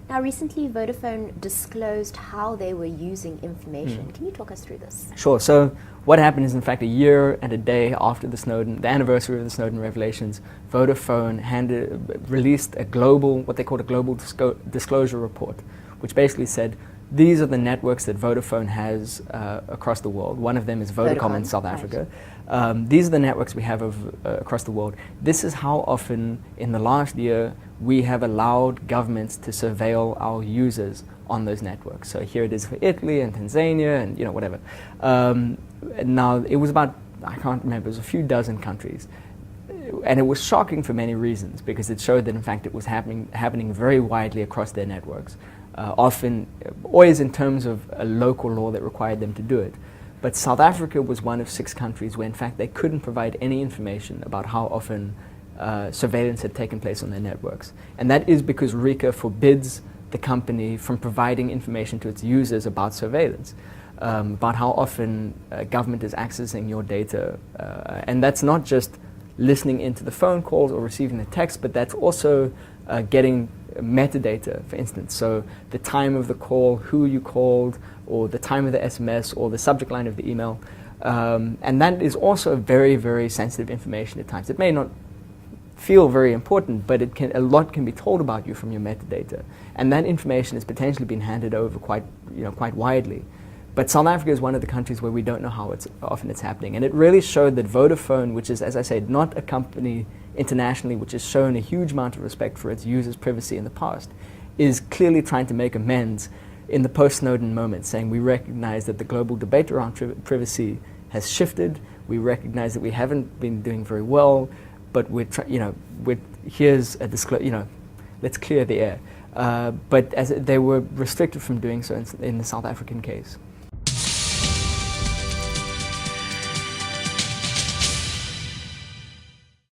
Now, recently Vodafone disclosed how they were using information. Can you talk us through this? Sure. So what happened is, in fact, a year and a day after the anniversary of the Snowden revelations, Vodafone released what they called a global disclosure report, which basically said, these are the networks that Vodafone has across the world. One of them is Vodacom in South Africa. These are the networks we have across the world. This is how often in the last year we have allowed governments to surveil our users on those networks. So here it is for Italy and Tanzania and whatever. Now it was about, I can't remember, it was a few dozen countries. And it was shocking for many reasons, because it showed that in fact it was happening very widely across their networks. Always in terms of a local law that required them to do it. But South Africa was one of 6 countries where in fact they couldn't provide any information about how often surveillance had taken place on their networks. And that is because RICA forbids the company from providing information to its users about surveillance, about how often government is accessing your data. And that's not just listening into the phone calls or receiving the text, but that's also getting metadata, for instance. So the time of the call, who you called, or the time of the SMS, or the subject line of the email. And that is also very, very sensitive information at times. It may not feel very important, but a lot can be told about you from your metadata. And that information has potentially been handed over quite widely. But South Africa is one of the countries where we don't know how often it's happening. And it really showed that Vodafone, which is, as I said, not a company internationally which has shown a huge amount of respect for its users' privacy in the past, is clearly trying to make amends in the post-Snowden moment, saying we recognize that the global debate around privacy has shifted. We recognize that we haven't been doing very well, but here's a disclosure. Let's clear the air. But they were restricted from doing so in the South African case.